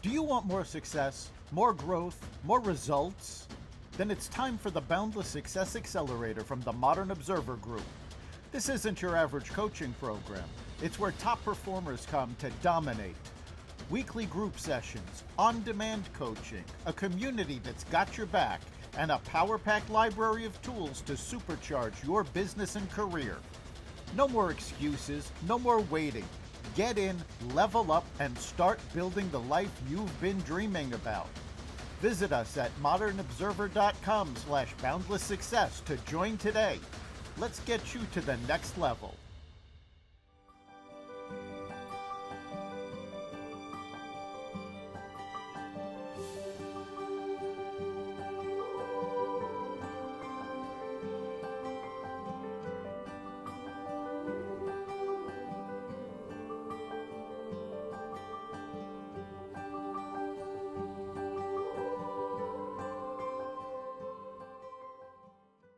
Do you want more success, more growth, more results? Then it's time for the Boundless Success Accelerator from the Modern Observer Group. This isn't your average coaching program. It's where top performers come to dominate. Weekly group sessions, on-demand coaching, a community that's got your back, and a power-packed library of tools to supercharge your business and career. No more excuses, no more waiting. Get in, level up, and start building the life you've been dreaming about. Visit us at modernobserver.com/boundlesssuccess to join today. Let's get you to the next level.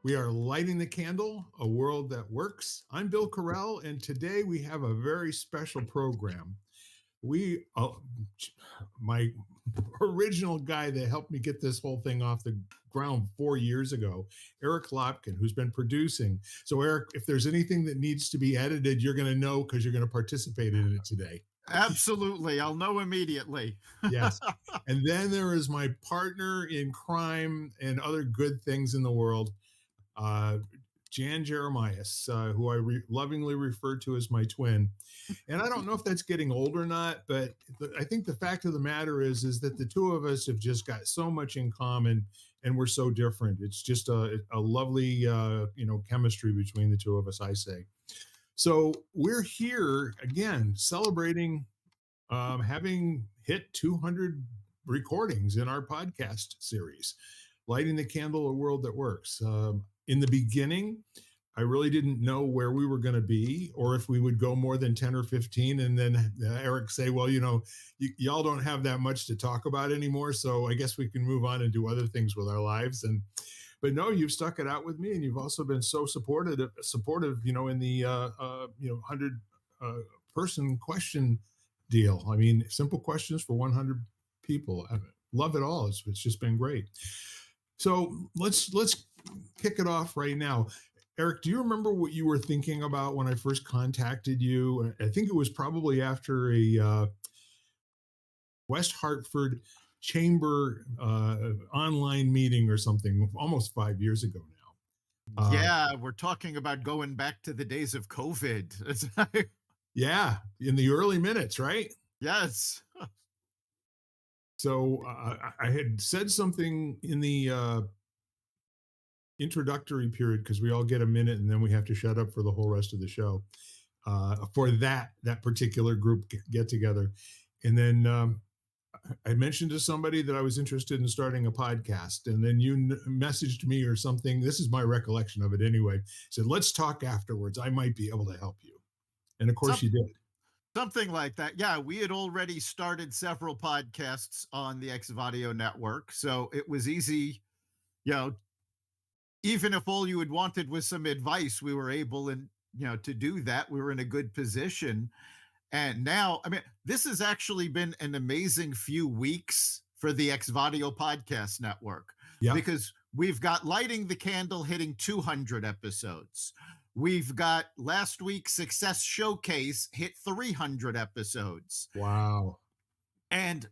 We are lighting the candle, a world that works. I'm Bill Correll, and today we have a very special program. My original guy that helped me get this whole thing off the ground 4 years ago, Eric Lopkin, who's been producing. So Eric, if there's anything that needs to be edited, you're going to know because you're going to participate in it today. Absolutely. I'll know immediately. Yes. And then there is my partner in crime and other good things in the world, Jeremias, who I lovingly refer to as my twin. And I don't know if that's getting old or not, but I think the fact of the matter is that the two of us have just got so much in common, and we're so different. It's just a lovely, chemistry between the two of us, I say. So we're here again, celebrating having hit 200 recordings in our podcast series, Lighting the Candle, a World That Works. In the beginning, I really didn't know where we were going to be or if we would go more than 10 or 15. And then Eric say, well, y'all don't have that much to talk about anymore. So I guess we can move on and do other things with our lives. But no, you've stuck it out with me. And you've also been so supportive, in the 100 person question deal. I mean, simple questions for 100 people. I love it all. It's just been great. So let's kick it off right now. Eric, do you remember what you were thinking about when I first contacted you? I think it was probably after a West Hartford Chamber online meeting or something, almost 5 years ago now. Yeah, we're talking about going back to the days of COVID. Yeah, in the early minutes, right? Yes. So I had said something in the introductory period, because we all get a minute and then we have to shut up for the whole rest of the show for that particular group get together. And then I mentioned to somebody that I was interested in starting a podcast, and then you messaged me or something. This is my recollection of it anyway. Said, let's talk afterwards. I might be able to help you. And of course you did. Something like that. Yeah, we had already started several podcasts on the Xvadio network. So it was easy, even if all you had wanted was some advice, we were able to do that. We were in a good position. And now, this has actually been an amazing few weeks for the Xvadio podcast network, because we've got Lighting the Candle hitting 200 episodes. We've got last week's Success Showcase hit 300 episodes. Wow. And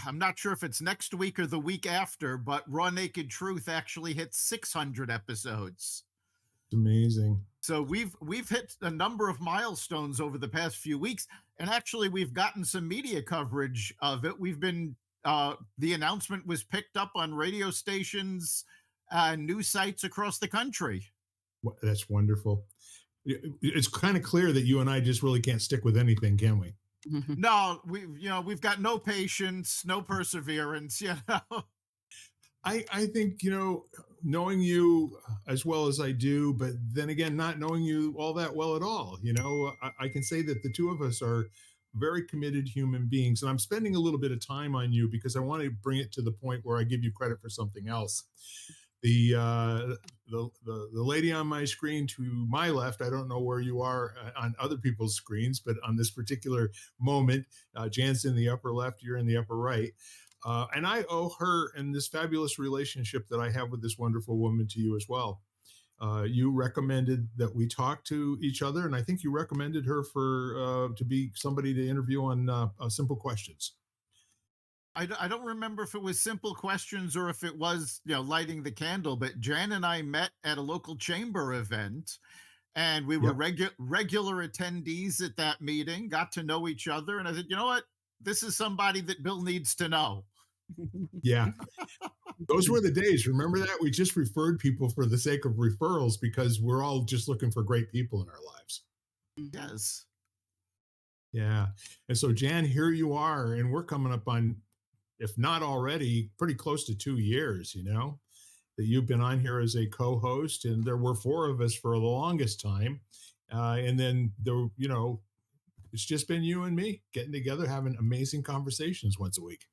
I'm not sure if it's next week or the week after, but Raw Naked Truth actually hit 600 episodes. It's amazing. So we've hit a number of milestones over the past few weeks, and actually we've gotten some media coverage of it. We've been the announcement was picked up on radio stations, news sites across the country. That's wonderful. It's kind of clear that you and I just really can't stick with anything, can we? No, we've got no patience, no perseverance. I think, knowing you as well as I do, but then again, not knowing you all that well at all, I can say that the two of us are very committed human beings. And I'm spending a little bit of time on you because I want to bring it to the point where I give you credit for something else. the the lady on my screen to my left, I don't know where you are on other people's screens, but on this particular moment, Jan's in the upper left, you're in the upper right. And I owe her and this fabulous relationship that I have with this wonderful woman to you as well. You recommended that we talk to each other, and I think you recommended her for to be somebody to interview on Simple Questions. I don't remember if it was simple questions or if it was, lighting the candle, but Jan and I met at a local chamber event and we were Yep. regular attendees at that meeting, got to know each other. And I said, you know what? This is somebody that Bill needs to know. Yeah. Those were the days. Remember that? We just referred people for the sake of referrals because we're all just looking for great people in our lives. Yes. Yeah. And so, Jan, here you are, and we're coming up on, if not already, pretty close to 2 years, that you've been on here as a co-host. And there were four of us for the longest time. And then it's just been you and me getting together, having amazing conversations once a week.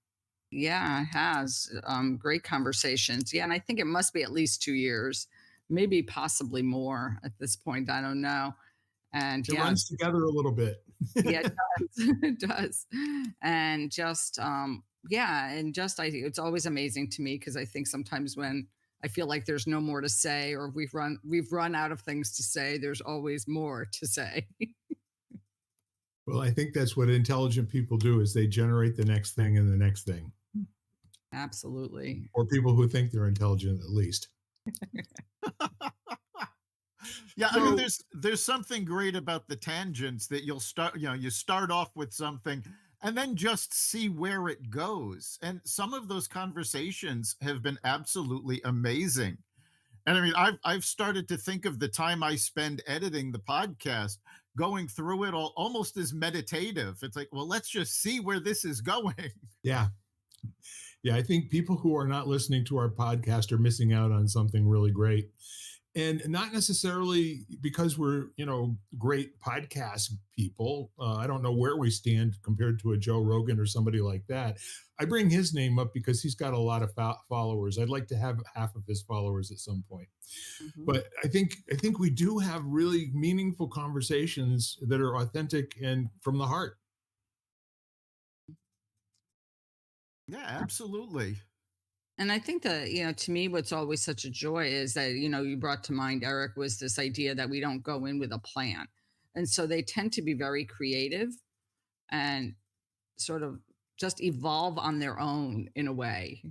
Yeah, it has. Great conversations. Yeah, and I think it must be at least 2 years, maybe possibly more at this point. I don't know. And It runs together a little bit. yeah, it does. It does. And just yeah, and just it's always amazing to me because I think sometimes when I feel like there's no more to say or we've run out of things to say, there's always more to say. Well, I think that's what intelligent people do is they generate the next thing and the next thing. Absolutely. Or people who think they're intelligent, at least. Yeah, I mean, there's something great about the tangents that you start off with something and then just see where it goes. And some of those conversations have been absolutely amazing. And I mean, I've started to think of the time I spend editing the podcast, going through it all almost as meditative. It's like, well, let's just see where this is going. Yeah. Yeah, I think people who are not listening to our podcast are missing out on something really great. And not necessarily because we're, great podcast people. I don't know where we stand compared to a Joe Rogan or somebody like that. I bring his name up because he's got a lot of followers. I'd like to have half of his followers at some point. Mhm. But I think we do have really meaningful conversations that are authentic and from the heart. Yeah, absolutely. And I think that, to me, what's always such a joy is that, you brought to mind, Eric, was this idea that we don't go in with a plan. And so they tend to be very creative and sort of just evolve on their own in a way.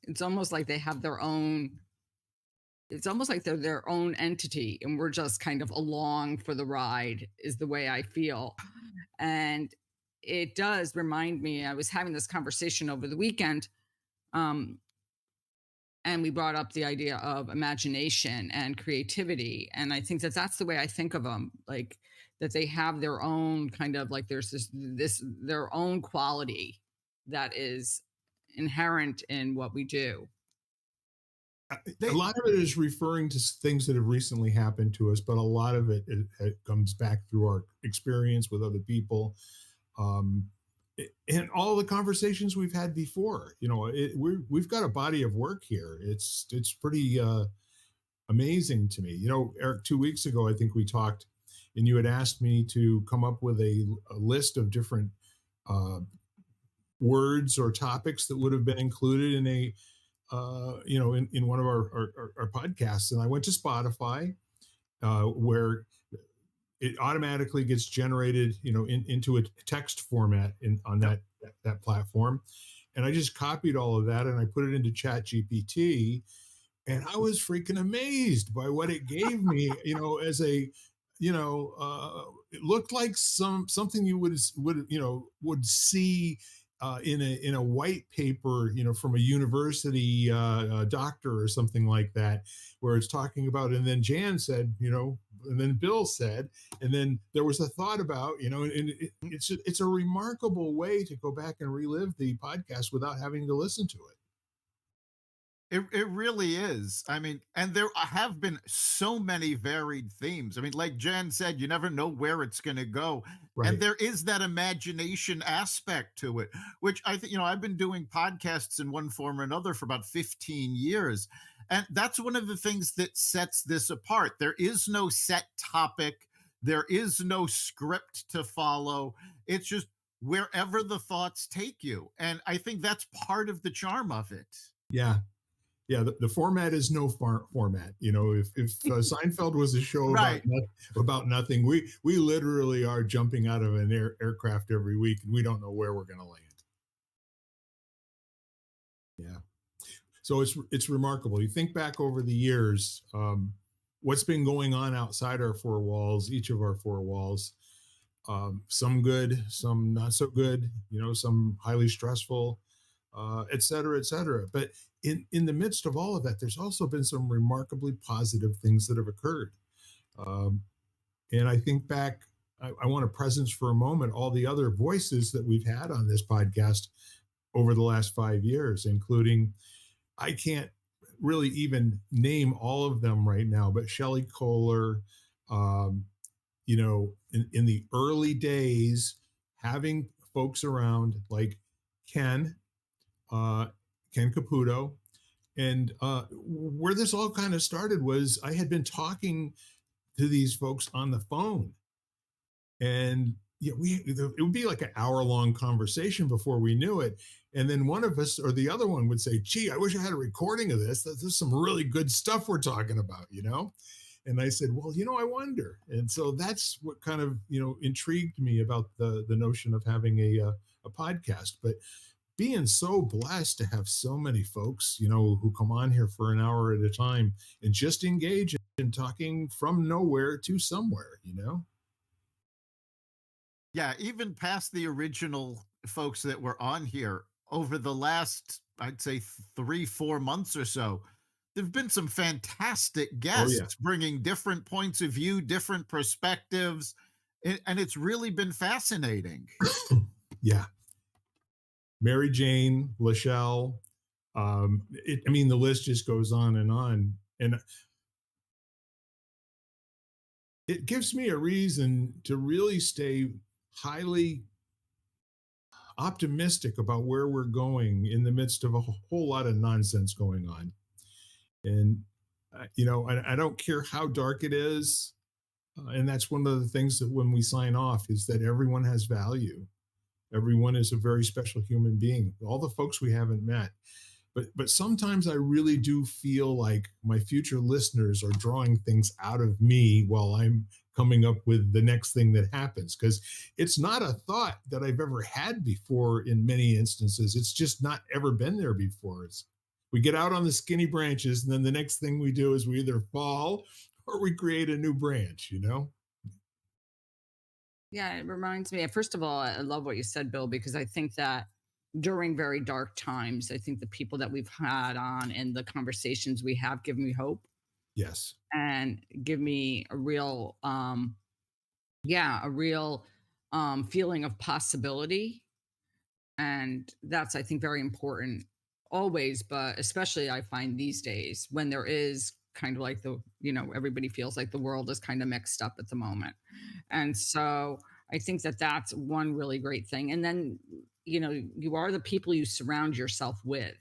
It's almost like they have their own, it's almost like they're their own entity and we're just kind of along for the ride, is the way I feel. And it does remind me, I was having this conversation over the weekend. Um, and we brought up the idea of imagination and creativity, and I think that that's the way I think of them, like that they have their own kind of, like there's this their own quality that is inherent in what we do. A lot of it is referring to things that have recently happened to us, but a lot of it comes back through our experience with other people. Um, and all the conversations we've had before, we've got a body of work here. It's pretty amazing to me. Eric, 2 weeks ago, I think we talked, and you had asked me to come up with a list of different words or topics that would have been included in in one of our podcasts. And I went to Spotify, where it automatically gets generated, into a text format on that platform. And I just copied all of that and I put it into Chat GPT, and I was freaking amazed by what it gave me, as a, it looked like something you would see in a white paper, from a university doctor or something like that, where it's talking about, and then Jan said, and then Bill said, and then there was a thought about, and it's a remarkable way to go back and relive the podcast without having to listen to it. It really is. I mean, and there have been so many varied themes. I mean, like Jen said, you never know where it's going to go. And Right. there is that imagination aspect to it, which I think, I've been doing podcasts in one form or another for about 15 years. And that's one of the things that sets this apart. There is no set topic, there is no script to follow. It's just wherever the thoughts take you. And I think that's part of the charm of it. Yeah. Yeah, the format is no format. If Seinfeld was a show Right. about nothing, we literally are jumping out of an aircraft every week, and we don't know where we're going to land. Yeah, so it's remarkable. You think back over the years, what's been going on outside our four walls, each of our four walls. Some good, some not so good. Some highly stressful, et cetera, et cetera. But in the midst of all of that, there's also been some remarkably positive things that have occurred. Um, and I think back, I want to presence for a moment all the other voices that we've had on this podcast over the last 5 years, including, I can't really even name all of them right now, but Shelley Kohler, um, in the early days, having folks around like Ken, uh, Ken Caputo. And where this all kind of started was I had been talking to these folks on the phone, and it would be like an hour-long conversation before we knew it. And then one of us or the other one would say, "Gee, I wish I had a recording of this. There's some really good stuff we're talking about." And I said, "Well, I wonder." And so that's what kind of intrigued me about the notion of having a podcast. But being so blessed to have so many folks, who come on here for an hour at a time and just engage in talking from nowhere to somewhere. Yeah, even past the original folks that were on here over the last, I'd say 3, 4 months or so, there've been some fantastic Oh yeah, guests bringing different points of view, different perspectives, and it's really been fascinating. yeah. Mary Jane, Lachelle. I mean, the list just goes on and on. And it gives me a reason to really stay highly optimistic about where we're going in the midst of a whole lot of nonsense going on. And, I don't care how dark it is. And that's one of the things that when we sign off is that everyone has value. Everyone is a very special human being. All the folks we haven't met, but sometimes I really do feel like my future listeners are drawing things out of me while I'm coming up with the next thing that happens, because it's not a thought that I've ever had before. In many instances, it's just not ever been there before. We get out on the skinny branches, and then the next thing we do is we either fall or we create a new branch. Yeah, it reminds me. First of all, I love what you said, Bill, because I think that during very dark times, I think the people that we've had on and the conversations we have give me hope Yes. and give me a real, yeah, a real feeling of possibility. And that's, I think, very important always, but especially I find these days when there is kind of like everybody feels like the world is kind of mixed up at the moment. And so I think that that's one really great thing. And then, you are the people you surround yourself with.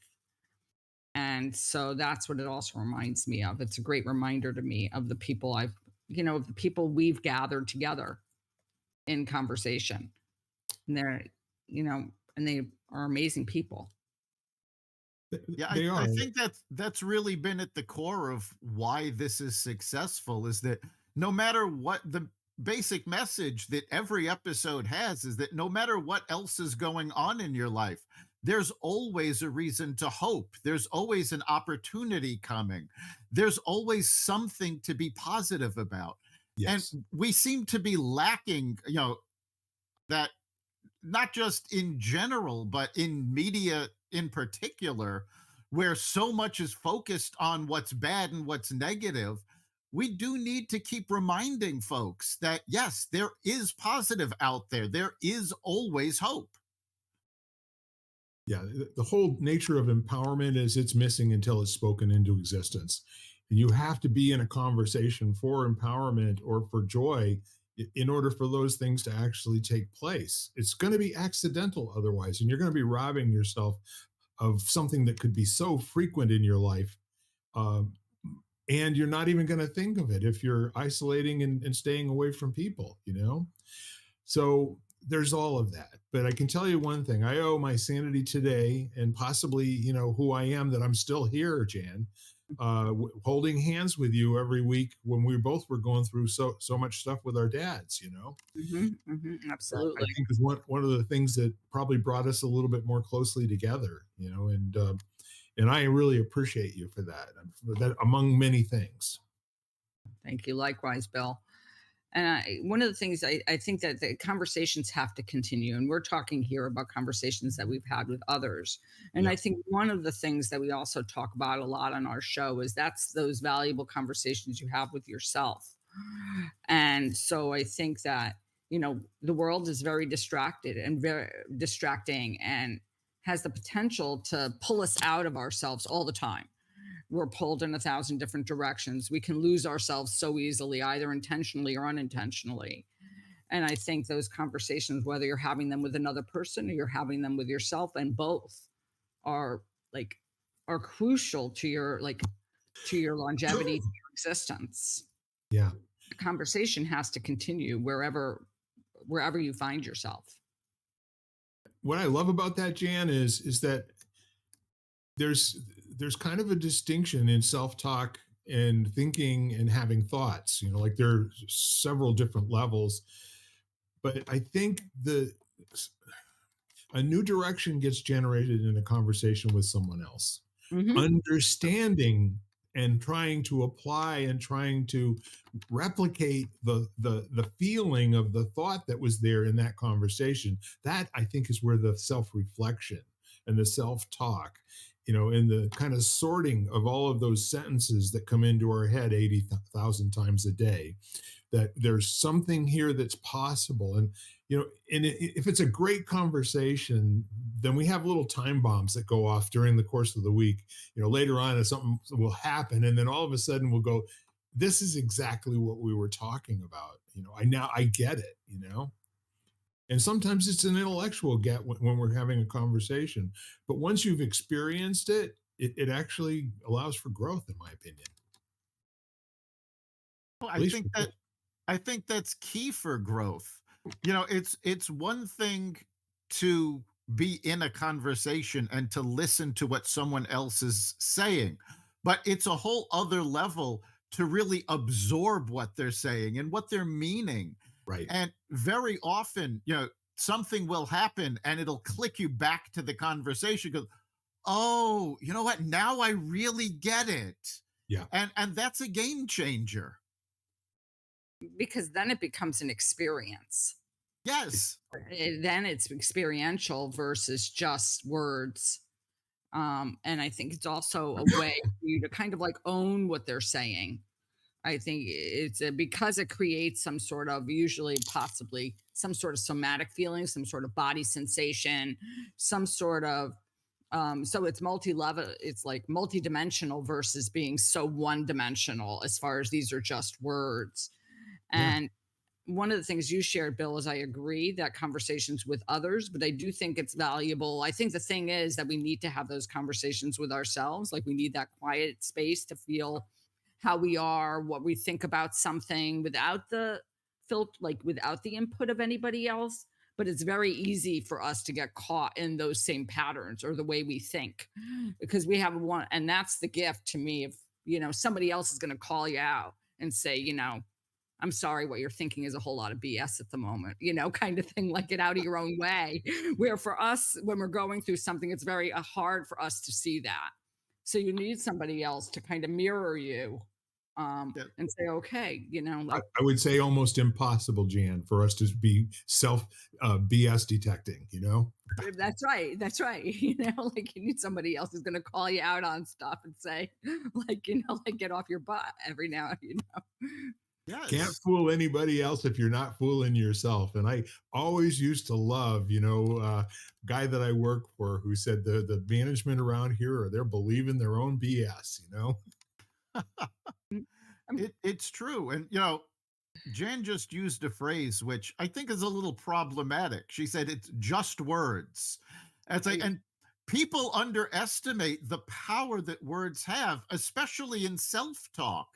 And so that's what it also reminds me of. It's a great reminder to me of the people of the people we've gathered together in conversation. And you know, and they are amazing people. Yeah, They I are. think that's really been at the core of why this is successful, is that no matter what the basic message that every episode has is that no matter what else is going on in your life, there's always a reason to hope. There's always an opportunity coming. There's always something to be positive about. And Yes. we seem to be lacking, that not just in general, but in media in particular, where so much is focused on what's bad and what's negative. We do need to keep reminding folks that, yes, there is positive out there. There is always hope. Yeah, the whole nature of empowerment is it's missing until it's spoken into existence. And you have to be in a conversation for empowerment or for joy in order for those things to actually take place. It's going to be accidental otherwise, and you're going to be robbing yourself of something that could be so frequent in your life. Um, and you're not even going to think of it if you're isolating and staying away from people, you know? So there's all of that. But I can tell you one thing, I owe my sanity today and possibly, who I am, that I'm still here, Jan, holding hands with you every week when we both were going through so much stuff with our dads. I Absolutely. think is one of the things that probably brought us a little bit more closely together. And I really appreciate you for that among many things. Thank you. Likewise, Bill. And one of the things I think that the conversations have to continue, and we're talking here about conversations that we've had with others. And Yeah. I think one of the things that we also talk about a lot on our show is that's those valuable conversations you have with yourself. And so I think that, the world is very distracted and very distracting and has the potential to pull us out of ourselves all the time. We're pulled in a thousand different directions. We can lose ourselves so easily, either intentionally or unintentionally. And I think those conversations, whether you're having them with another person or you're having them with yourself, and both are like are crucial to your longevity, to your existence. Yeah. The conversation has to continue wherever you find yourself. What I love about that, Jan, is that there's there's kind of a distinction in self-talk and thinking and having thoughts. Like there are several different levels, but I think the a new direction gets generated in a conversation with someone else. Hmm. Understanding and trying to apply and trying to replicate the feeling of the thought that was there in that conversation, that I think is where the self-reflection and the self-talk, and the kind of sorting of all of those sentences that come into our head 80,000 times a day, that there's something here that's possible. And if it's a great conversation, then we have little time bombs that go off during the course of the week. Later on, if something will happen, and then all of a sudden we'll go, this is exactly what we were talking about. I get it. And sometimes it's an intellectual get when we're having a conversation, but once you've experienced it actually allows for growth, in my opinion. Well, At least for me. I think that's key for growth. It's one thing to be in a conversation and to listen to what someone else is saying, but it's a whole other level to really absorb what they're saying and what they're meaning. Right. And very often, something will happen and it'll click you back to the conversation. Go, oh, you know what? Now I really get it. Yeah. And that's a game changer. Because then it becomes an experience. Yes. Then it's experiential versus just words. And I think it's also a way for you to kind of like own what they're saying. I think because it creates some sort of, usually possibly some sort of somatic feeling, some sort of body sensation, some sort of, so it's multi-level, it's like multi-dimensional versus being so one-dimensional as far as these are just words. Yeah. And one of the things you shared, Bill, is I agree that conversations with others, but I do think it's valuable. I think the thing is that we need to have those conversations with ourselves. Like we need that quiet space to feel how we are, what we think about something without the without the input of anybody else. But it's very easy for us to get caught in those same patterns or the way we think because we have one. And that's the gift to me. If, somebody else is going to call you out and say, I'm sorry, what you're thinking is a whole lot of BS at the moment, kind of thing, like get out of your own way. Where for us, when we're going through something, it's very hard for us to see that. So you need somebody else to kind of mirror you and say, okay, I would say almost impossible, Jan, for us to be self BS detecting. that's right. That's right. Like you need somebody else who's going to call you out on stuff and say, like, like get off your butt every now. Can't Yes. fool anybody else if you're not fooling yourself. And I always used to love, guy that I work for who said the management around here are they're believing their own BS, you know? Mm, um, It's true. And, Jan just used a phrase which I think is a little problematic. She said it's just words. I And people underestimate the power that words have, especially in self talk.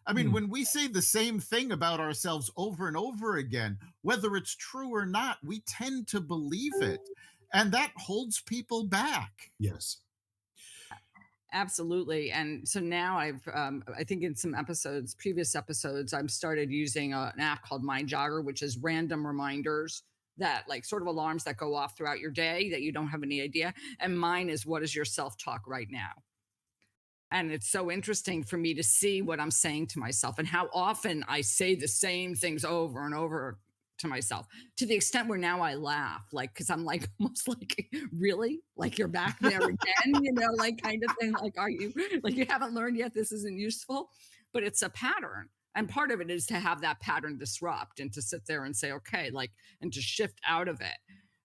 I mean, Hmm. when we say the same thing about ourselves over and over again, whether it's true or not, we tend to believe it. And that holds people back. Yes. Absolutely. And so now I think in some episodes, previous episodes, I've started using an app called Mind Jogger, which is random reminders that like sort of alarms that go off throughout your day that you don't have any idea. And mine is, what is your self talk right now? And it's so interesting for me to see what I'm saying to myself and how often I say the same things over and over to myself, to the extent where now I laugh, like, because I'm like, almost like, really? Like, you're back there again, like, kind of thing. Like, are you, like, you haven't learned yet? This isn't useful. But it's a pattern. And part of it is to have that pattern disrupt and to sit there and say, okay, like, and to shift out of it.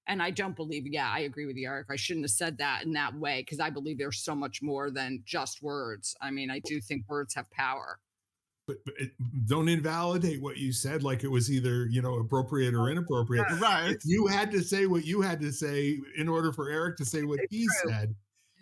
And I don't believe, yeah, I agree with you, Eric. I shouldn't have said that in that way because I believe there's so much more than just words. I mean, I do think words have power. But don't invalidate what you said like it was either, appropriate or inappropriate. Right. You had to say what you had to say in order for Eric to say what It's he true. said.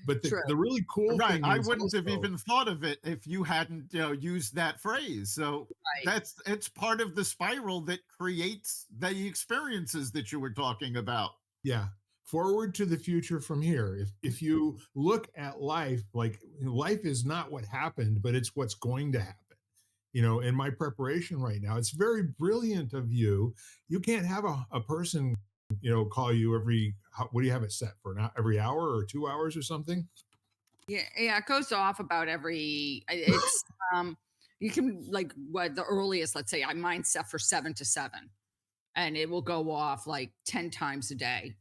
But the, True. the really cool Right. thing I is wouldn't have also, even thought of it if you hadn't, used that phrase. So Right. it's part of the spiral that creates the experiences that you were talking about. yeah, forward to the future from here. If you look at life, like life is not what happened, but it's what's going to happen. In my preparation right now, it's very brilliant of you. You can't have a person, call you what do you have it set for? Not every hour or 2 hours or something? Yeah, yeah, it goes off about it's you can like what the earliest, let's say I mine set for 7 to 7, and it will go off like 10 times a day.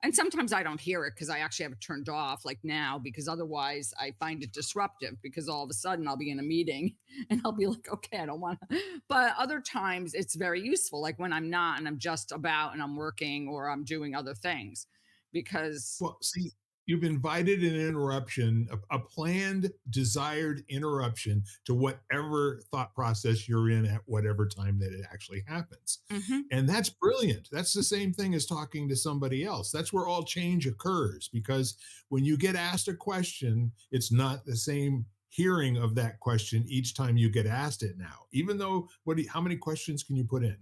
And sometimes I don't hear it because I actually have it turned off like now, because otherwise I find it disruptive because all of a sudden I'll be in a meeting and I'll be like, okay, I don't want to. But other times it's very useful, like when I'm not and I'm just about and I'm working or I'm doing other things because Well, see, you've invited an interruption, a planned, desired interruption to whatever thought process you're in at whatever time that it actually happens. Mhm. And that's brilliant. That's the same thing as talking to somebody else. That's where all change occurs because when you get asked a question, it's not the same hearing of that question each time you get asked it now. Even though, how many questions can you put in?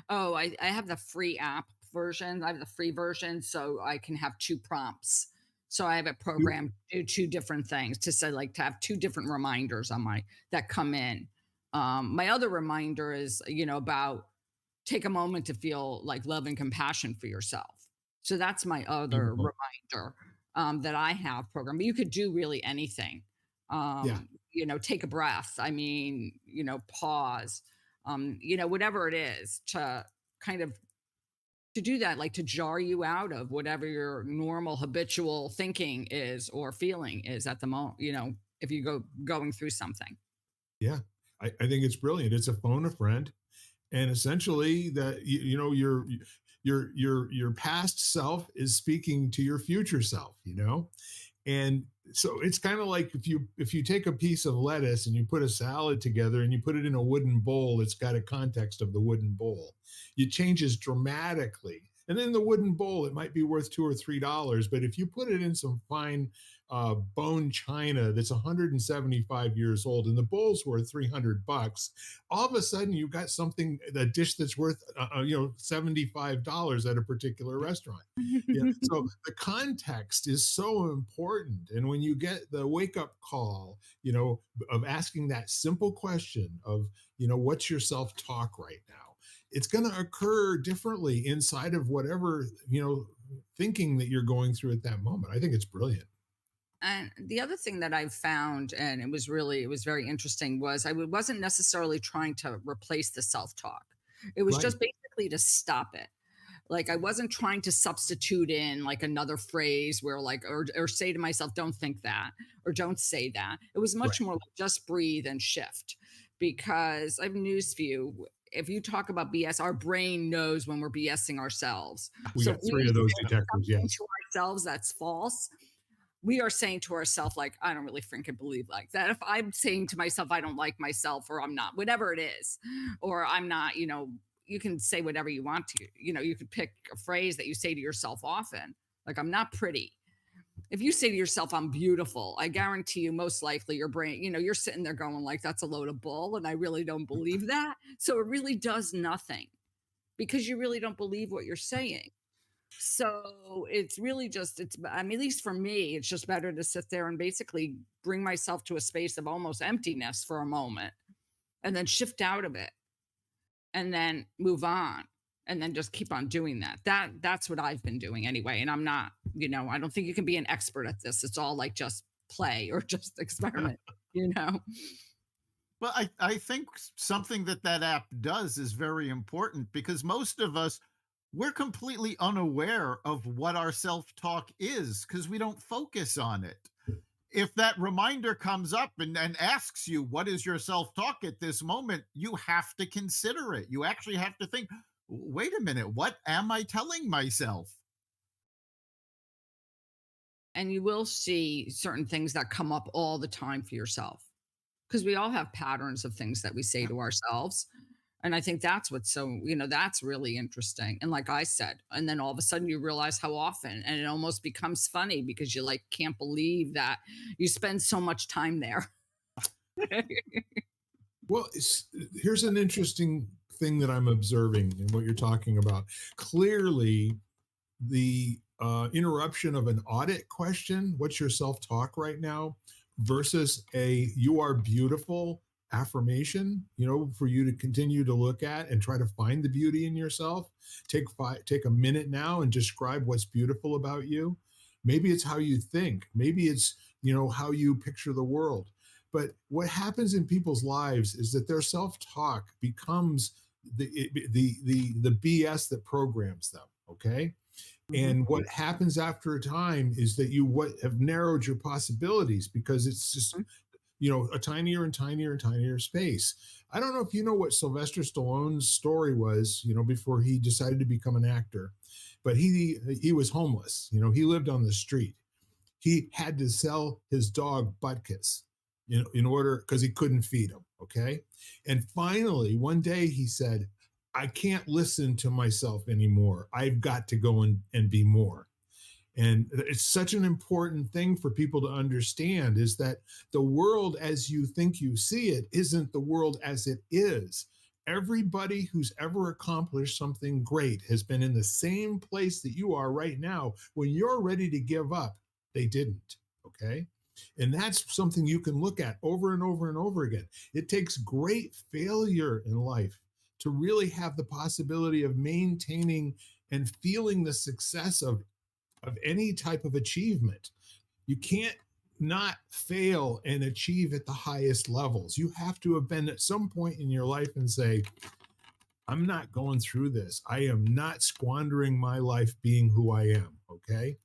Oh, I have the free app version. I have the free version, so I can have 2 prompts. So I have it You, programmed to do 2 different things to say, like, to have 2 different reminders on my that come in. My other reminder is, about take a moment to feel like love and compassion for yourself. So that's my other Beautiful. reminder, that I have programmed. But you could do really anything. Yeah. Take a breath. I mean, pause. Whatever it is to kind of to do that, like to jar you out of whatever your normal habitual thinking is or feeling is at the moment, if you going through something. Yeah. I think it's brilliant. It's a phone a friend. And essentially that your past self is speaking to your future self, and so it's kind of like if you take a piece of lettuce and you put a salad together and you put it in a wooden bowl, it's got a context of the wooden bowl. It changes dramatically. And in the wooden bowl, it might be worth $2 or $3, but if you put it in some fine bone china that's 175 years old and the bowl's worth $300, all of a sudden you've got something, a dish that's worth $75 at a particular restaurant. Yeah. So the context is so important. And when you get the wake up call, of asking that simple question of, what's your self talk right now? It's going to occur differently inside of whatever, thinking that you're going through at that moment. I think it's brilliant. And the other thing that I've found, and it was very interesting, was wasn't necessarily trying to replace the self talk. It was Right. just basically to stop it. Like I wasn't trying to substitute in like another phrase where like or say to myself, don't think that or don't say that. It was much Right. more like just breathe and shift. because I have news for you. If you talk about BS, our brain knows when we're BSing ourselves. We So if got we three of those say detectors. something Yes. to ourselves that's false, we are saying to ourselves, like, I don't really freaking believe like that. If I'm saying to myself, I don't like myself, or I'm not, whatever it is, or I'm not, you can say whatever you want to, you could pick a phrase that you say to yourself often, like, I'm not pretty. If you say to yourself, I'm beautiful, I guarantee you, most likely your brain, you're sitting there going, like, that's a load of bull. And I really don't believe that. So it really does nothing because you really don't believe what you're saying. So it's really just, I mean, at least for me, it's just better to sit there and basically bring myself to a space of almost emptiness for a moment and then shift out of it and then move on and then just keep on doing that. That's what I've been doing anyway. And I'm not, I don't think you can be an expert at this. It's all like just play or just experiment, you know? Well, I think something that app does is very important because most of us, we're completely unaware of what our self-talk is because we don't focus on it. If that reminder comes up and asks you, what is your self-talk at this moment, you have to consider it. You actually have to think, wait a minute, what am I telling myself? And you will see certain things that come up all the time for yourself because we all have patterns of things that we say to ourselves. And I think that's what's so, that's really interesting. And like I said, and then all of a sudden you realize how often, and it almost becomes funny because you like can't believe that you spend so much time there. Well, here's an interesting thing that I'm observing in what you're talking about. Clearly, the interruption of an audit question, what's your self-talk right now, versus a you are beautiful affirmation, for you to continue to look at and try to find the beauty in yourself. Take a minute now and describe what's beautiful about you. Maybe it's how you think. Maybe it's, how you picture the world. But what happens in people's lives is that their self-talk becomes the BS that programs them. Okay. Mhm. And what happens after a time is that you what have narrowed your possibilities because it's just, a tinier and tinier and tinier space. I don't know if you know what Sylvester Stallone's story was, before he decided to become an actor, but he was homeless. He lived on the street. He had to sell his dog Butkus, in order because he couldn't feed him. Okay. And finally, one day he said, I can't listen to myself anymore. I've got to go and be more. And it's such an important thing for people to understand is that the world as you think you see it isn't the world as it is. Everybody who's ever accomplished something great has been in the same place that you are right now. When you're ready to give up, they didn't. Okay. And that's something you can look at over and over and over again. It takes great failure in life to really have the possibility of maintaining and feeling the success of any type of achievement. You can't not fail and achieve at the highest levels. You have to have been at some point in your life and say, I'm not going through this. I am not squandering my life being who I am. Okay.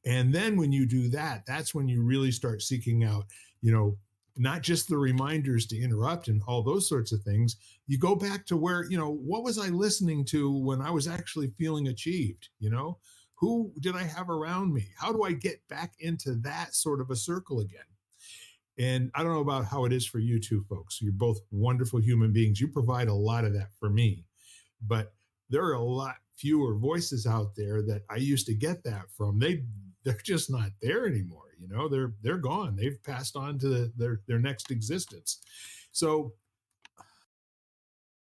And then when you do that, that's when you really start seeking out, not just the reminders to interrupt and all those sorts of things. You go back to where, what was I listening to when I was actually feeling achieved? Who did I have around me? How do I get back into that sort of a circle again? And I don't know about how it is for you two folks. You're both wonderful human beings. You provide a lot of that for me. But there are a lot fewer voices out there that I used to get that from. They're just not there anymore. They're gone. They've passed on to their next existence. So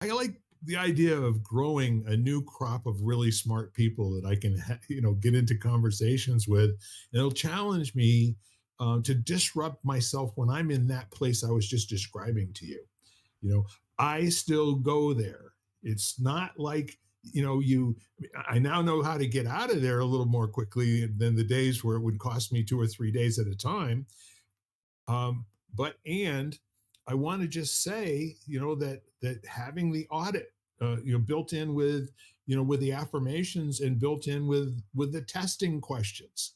I like the idea of growing a new crop of really smart people that I can, get into conversations with. And it'll challenge me to disrupt myself when I'm in that place I was just describing to you. I still go there. It's not like, I now know how to get out of there a little more quickly than the days where it would cost me 2 or 3 days at a time. And I want to just say, that having the audit, built in with the affirmations and built in with the testing questions,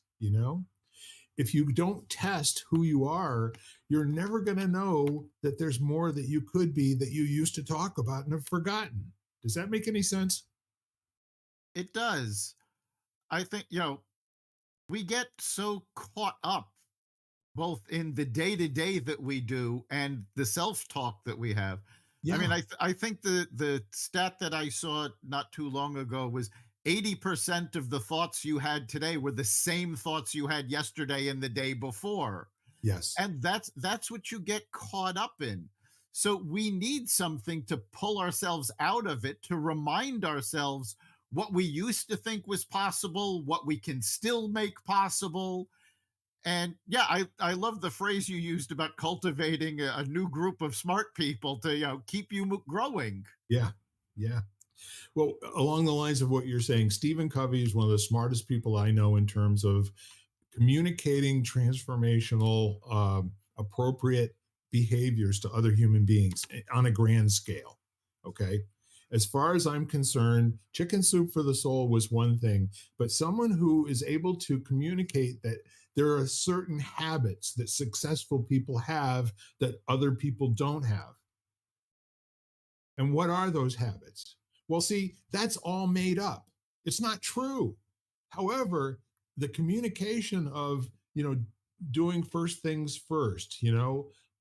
if you don't test who you are, you're never going to know that there's more that you could be that you used to talk about and have forgotten. Does that make any sense? It does. I think, we get so caught up both in the day to day that we do and the self talk that we have. I mean, Yeah. I think the stat that I saw not too long ago was 80% of the thoughts you had today were the same thoughts you had yesterday and the day before. Yes. And that's what you get caught up in. So we need something to pull ourselves out of it, to remind ourselves what we used to think was possible, what we can still make possible. And yeah, I love the phrase you used about cultivating a new group of smart people to keep you growing. Yeah. Yeah. Well, along the lines of what you're saying, Stephen Covey is one of the smartest people I know in terms of communicating transformational, appropriate behaviors to other human beings on a grand scale. Okay. As far as I'm concerned, chicken soup for the soul was one thing, but someone who is able to communicate that there are certain habits that successful people have that other people don't have. And what are those habits? Well, see, that's all made up. It's not true. However, the communication of, doing first things first,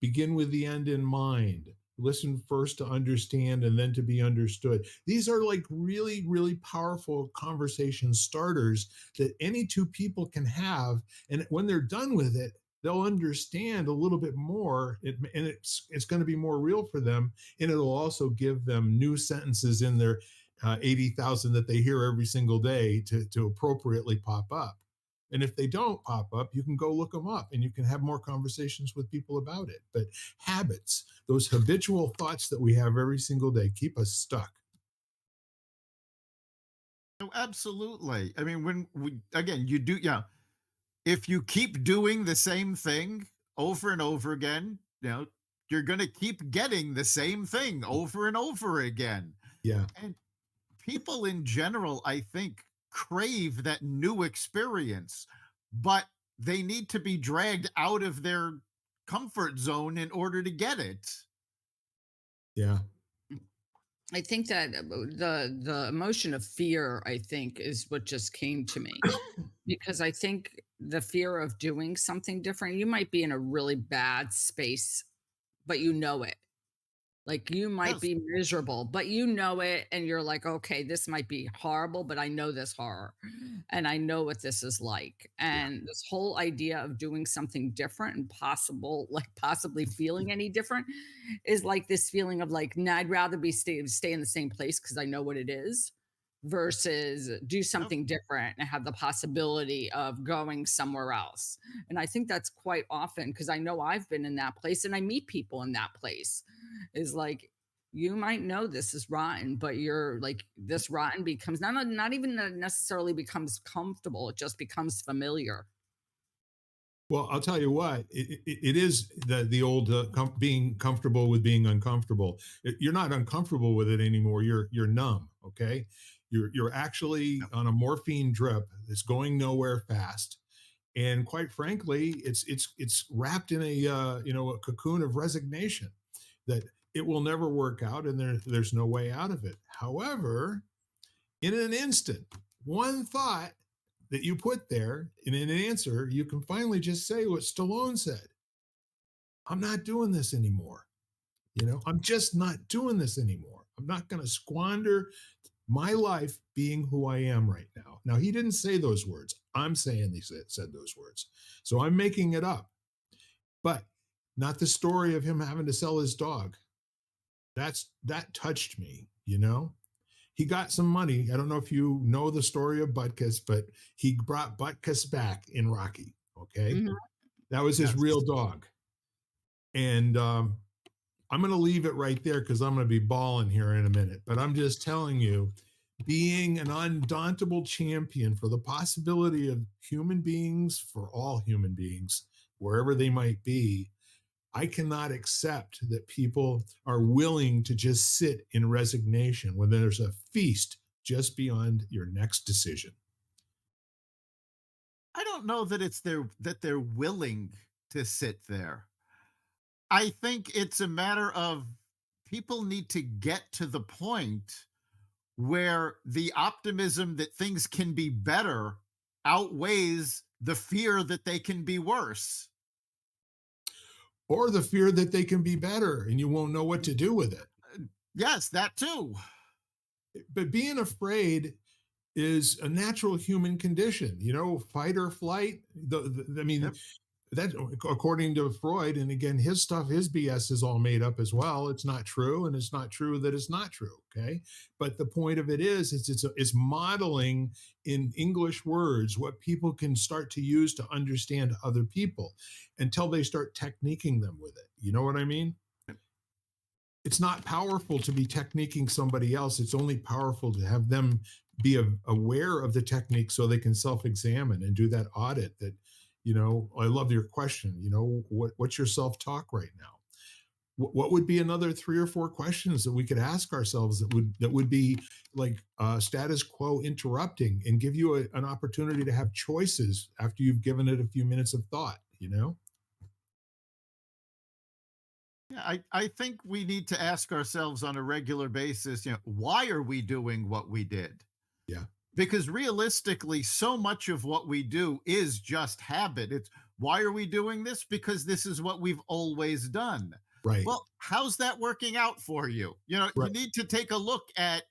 begin with the end in mind, listen first to understand and then to be understood. These are like really, really powerful conversation starters that any two people can have. And when they're done with it, they'll understand a little bit more, and it's going to be more real for them, and it'll also give them new sentences in their 80,000 that they hear every single day to appropriately pop up. And if they don't pop up, you can go look them up and you can have more conversations with people about it. But habits, those habitual thoughts that we have every single day, keep us stuck. Oh, absolutely. I mean, when we again, you do, yeah. If you keep doing the same thing over and over again, you're going to keep getting the same thing over and over again. Yeah. And people in general, I think, crave that new experience, but they need to be dragged out of their comfort zone in order to get it. Yeah. I think that the emotion of fear, I think, is what just came to me, because I think the fear of doing something different, you might be in a really bad space, but you know it. Like, you might Yes. be miserable, but you know it, and you're like, "Okay, this might be horrible, but I know this horror, and I know what this is like." Yeah. And this whole idea of doing something different and possibly feeling any different is like this feeling of like, "Nah, I'd rather stay in the same place because I know what it is, versus do Yep. something different and have the possibility of going somewhere else." And I think that's quite often, because I know I've been in that place and I meet people in that place, is like, you might know this is rotten, but you're like, this rotten becomes not even that it necessarily becomes comfortable, it just becomes familiar. Well, I'll tell you what, it is the old being comfortable with being uncomfortable. You're not uncomfortable with it anymore. You're numb. Okay, you're actually Yep. on a morphine drip that's going nowhere fast, and quite frankly, it's wrapped in a cocoon of resignation that it will never work out, and there's no way out of it. However, in an instant, one thought that you put there in an answer, you can finally just say what Stallone said. I'm not doing this anymore. I'm just not doing this anymore. I'm not going to squander my life being who I am right now. Now, he didn't say those words. I'm saying he said those words. So I'm making it up, but not the story of him having to sell his dog. That touched me. He got some money. I don't know if you know the story of Butkus, but he brought Butkus back in Rocky. Okay. Mhm. That was his Yes. real dog. And I'm going to leave it right there because I'm going to be bawling here in a minute. But I'm just telling you, being an undauntable champion for the possibility of human beings, for all human beings, wherever they might be, I cannot accept that people are willing to just sit in resignation when there's a feast just beyond your next decision. I don't know that they're willing to sit there. I think it's a matter of people need to get to the point where the optimism that things can be better outweighs the fear that they can be worse. Or the fear that they can be better and you won't know what to do with it. Yes, that too. But being afraid is a natural human condition, fight or flight. I mean, Yep. that according to Freud, and again, his stuff, his BS is all made up as well. It's not true, and it's not true that it's not true. Okay, but the point of it is, it's modeling in English words what people can start to use to understand other people, until they start techniquing them with it. You know what I mean? It's not powerful to be techniquing somebody else. It's only powerful to have them be aware of the technique so they can self-examine and do that audit. That, I love your question. What's your self-talk right now? What would be another 3 or 4 questions that we could ask ourselves that would be like status quo interrupting and give you an opportunity to have choices after you've given it a few minutes of thought. Yeah, I think we need to ask ourselves on a regular basis, why are we doing what we did? Yeah. Because realistically, so much of what we do is just habit. It's why are we doing this? Because this is what we've always done. Right. Well, how's that working out for you? You Right. need to take a look at,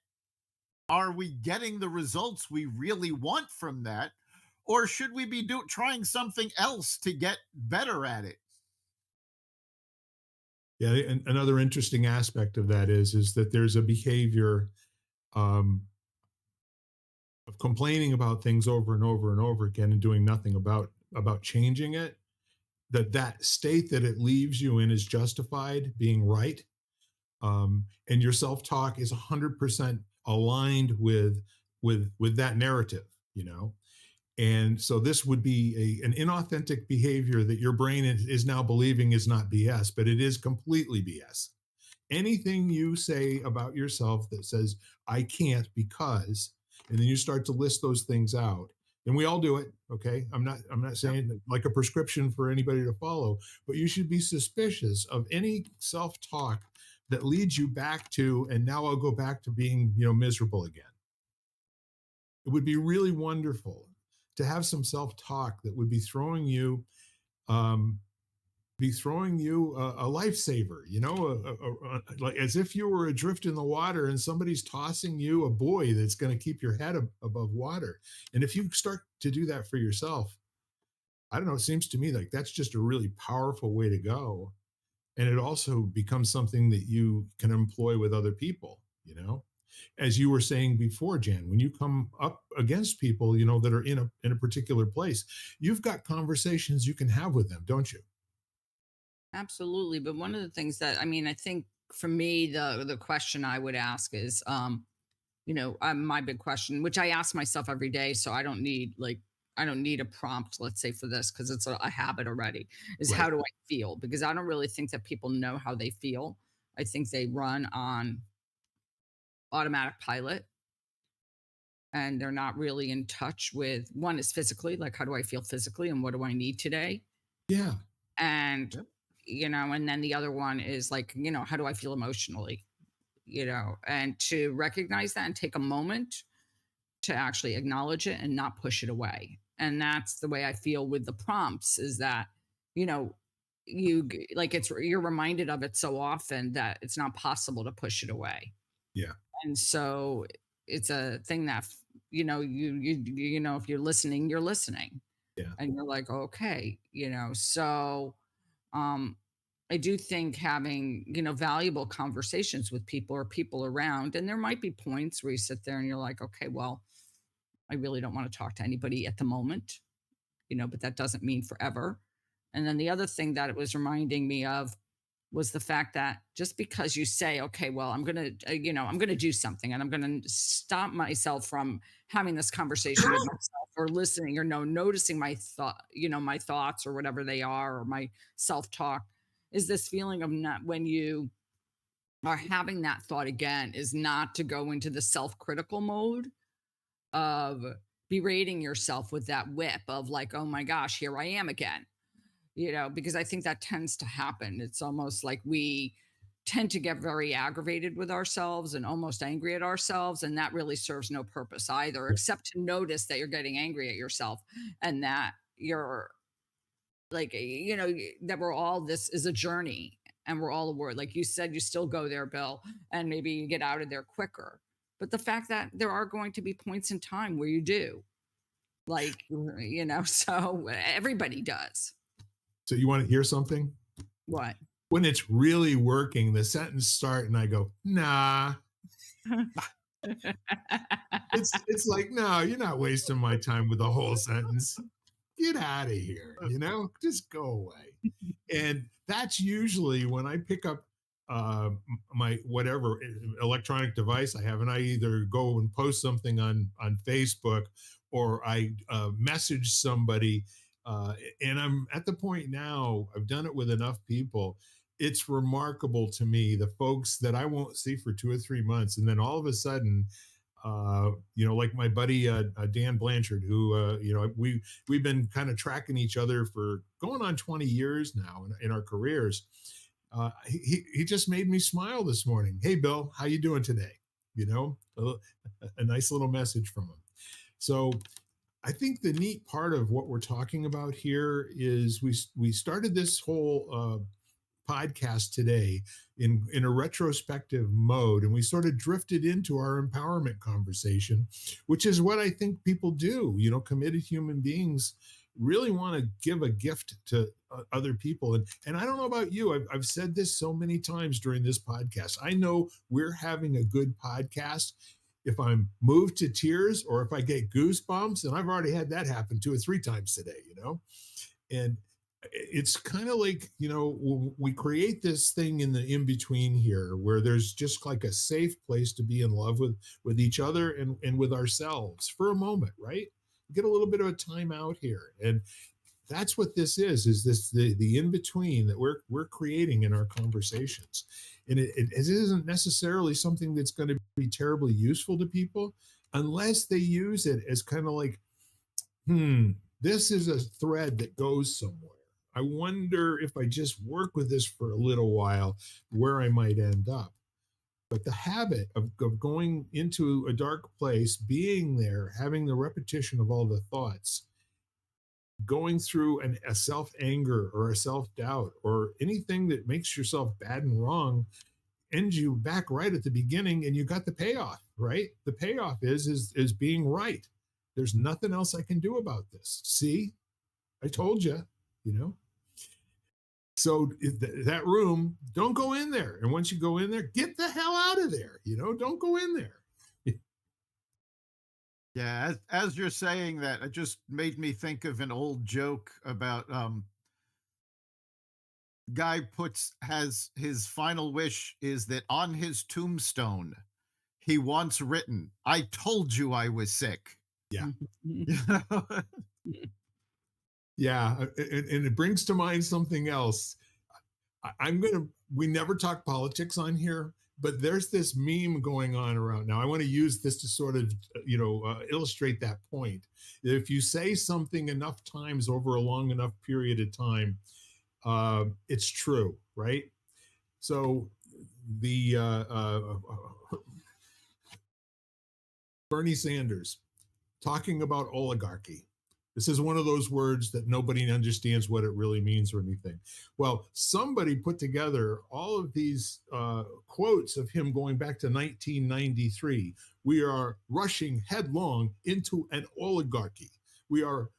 are we getting the results we really want from that? Or should we be trying something else to get better at it? Yeah, and another interesting aspect of that is that there's a behavior um, of complaining about things over and over and over again and doing nothing about changing it. That state that it leaves you in is justified being right, and your self talk is 100% aligned with that narrative. And so this would be an inauthentic behavior that your brain is now believing is not BS, but it is completely BS. Anything you say about yourself that says, I can't because, and then you start to list those things out. And we all do it. Okay. I'm not Yep. saying like a prescription for anybody to follow, but you should be suspicious of any self-talk that leads you back to, and now I'll go back to being, miserable again. It would be really wonderful to have some self-talk that would um, be throwing you a lifesaver, like as if you were adrift in the water and somebody's tossing you a buoy that's going to keep your head above water. And if you start to do that for yourself, I don't know, it seems to me like that's just a really powerful way to go. And it also becomes something that you can employ with other people. As you were saying before, Jan, when you come up against people, that are in a particular place, you've got conversations you can have with them, don't you? Absolutely. But one of the things that, I mean, I think for me, the question I would ask is, my big question, which I ask myself every day, so I don't need a prompt, let's say, for this because it's a habit already. Is Right. how do I feel? Because I don't really think that people know how they feel. I think they run on automatic pilot and they're not really in touch with, one is physically, like how do I feel physically and what do I need today? Yeah. And Yep. and then the other one is like, how do I feel emotionally? And to recognize that and take a moment to actually acknowledge it and not push it away. And that's the way I feel with the prompts is that, you know, like you're reminded of it so often that it's not possible to push it away. Yeah. And so it's a thing that, if you're listening Yeah. and you're like, okay, so um I do think having, valuable conversations with people or people around, and there might be points where you sit there and you're like, okay, well, I really don't want to talk to anybody at the moment, but that doesn't mean forever. And then the other thing that it was reminding me of was the fact that just because you say, okay, well, I'm going to do something and I'm going to stop myself from having this conversation with myself or listening or noticing my my thoughts or whatever they are, or my self talk, is this feeling of not, when you are having that thought again, is not to go into the self critical mode of berating yourself with that whip of like, oh my gosh, here I am again, because I think that tends to happen. It's almost like we tend to get very aggravated with ourselves and almost angry at ourselves. And that really serves no purpose either, except to notice that you're getting angry at yourself and that you're like, that we're all, this is a journey and we're all a word. Like you said, you still go there, Bill, and maybe you get out of there quicker. But the fact that there are going to be points in time where you do, like, so everybody does. So you want to hear something? What? When it's really working, the sentence start and I go, nah. It's like, no, you're not wasting my time with the whole sentence. Get out of here, just go away. And that's usually when I pick up my whatever electronic device I have, and I either go and post something on Facebook, or I message somebody. And I'm at the point now, I've done it with enough people. It's remarkable to me, the folks that I won't see for 2 or 3 months, and then all of a sudden, like my buddy Dan Blanchard, who we've been kind of tracking each other for going on 20 years now in our careers. He just made me smile this morning. Hey, Bill, how you doing today? A nice little message from him. So I think the neat part of what we're talking about here is we started this whole podcast today in a retrospective mode, and we sort of drifted into our empowerment conversation, which is what I think people do. Committed human beings really want to give a gift to other people. And I don't know about you, I've said this so many times during this podcast. I know we're having a good podcast if I'm moved to tears or if I get goosebumps, and I've already had that happen 2 or 3 times today, and it's kind of like, we create this thing in the in-between here where there's just like a safe place to be in love with each other and with ourselves for a moment, right? Get a little bit of a time out here. And that's what this is this the in-between that we're creating in our conversations. And it isn't necessarily something that's going to be terribly useful to people unless they use it as kind of like, this is a thread that goes somewhere. I wonder if I just work with this for a little while, where I might end up. But the habit of going into a dark place, being there, having the repetition of all the thoughts, going through a self-anger or a self-doubt or anything that makes yourself bad and wrong, ends you back right at the beginning, and you got the payoff, right? The payoff is being right. There's nothing else I can do about this. See, I told you, So that room, don't go in there. And once you go in there, get the hell out of there. Don't go in there. Yeah, as you're saying that, it just made me think of an old joke about guy has his final wish is that on his tombstone he wants written, "I told you I was sick." Yeah. You know? Yeah, and it brings to mind something else. We never talk politics on here, but there's this meme going on around now. I want to use this to sort of, illustrate that point. If you say something enough times over a long enough period of time, it's true, right? So the Bernie Sanders talking about oligarchy. This is one of those words that nobody understands what it really means or anything. Well, somebody put together all of these quotes of him going back to 1993. We are rushing headlong into an oligarchy. We are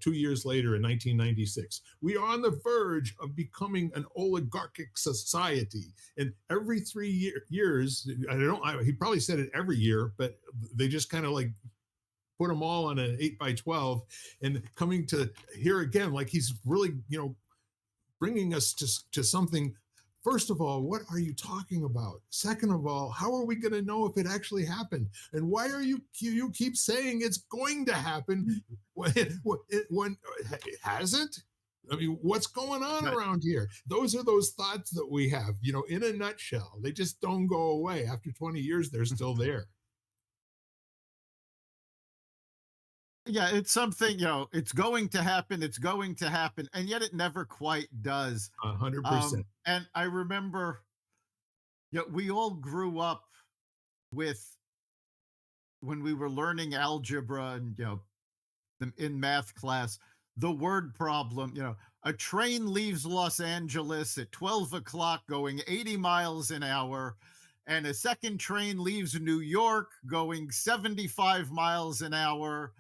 2 years later in 1996. We are on the verge of becoming an oligarchic society. And every 3 years, he probably said it every year, but they just kind of like put them all on an 8x12, and coming to here again, like he's really, bringing us to something. First of all, what are you talking about? Second of all, how are we going to know if it actually happened? And why are you keep saying it's going to happen when it hasn't? I mean, what's going on around here? Those are those thoughts that we have, in a nutshell. They just don't go away. After 20 years, they're still there. Yeah, it's something, it's going to happen, it's going to happen, and yet it never quite does. 100%. And I remember, we all grew up with when we were learning algebra and in math class, the word problem, a train leaves Los Angeles at 12 o'clock going 80 miles an hour, and a second train leaves New York going 75 miles an hour.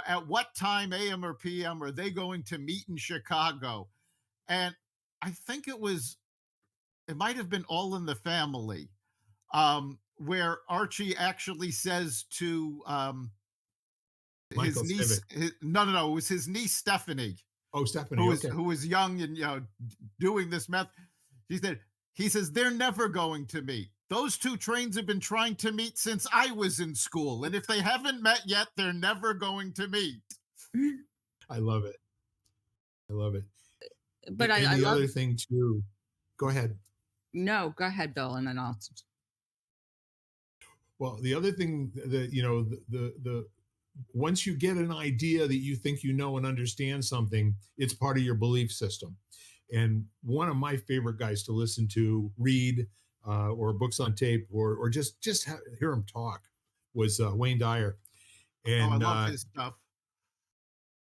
At what time, AM or PM, are they going to meet in Chicago? And I think it might have been All in the Family, where Archie actually says to his Michael niece, Civic. no, it was his niece Stephanie, Oh, Stephanie. Okay. who was young and doing this meth. He says they're never going to meet. Those two trains have been trying to meet since I was in school, and if they haven't met yet, they're never going to meet. I love it. I love it. But And I the love. other thing too, go ahead. No, go ahead, Bill, and then I'll. Well, the other thing that, the once you get an idea that you think you know and understand something, it's part of your belief system. And one of my favorite guys to listen to, read, or books on tape, or just hear him talk, was Wayne Dyer. Oh, I And love his stuff.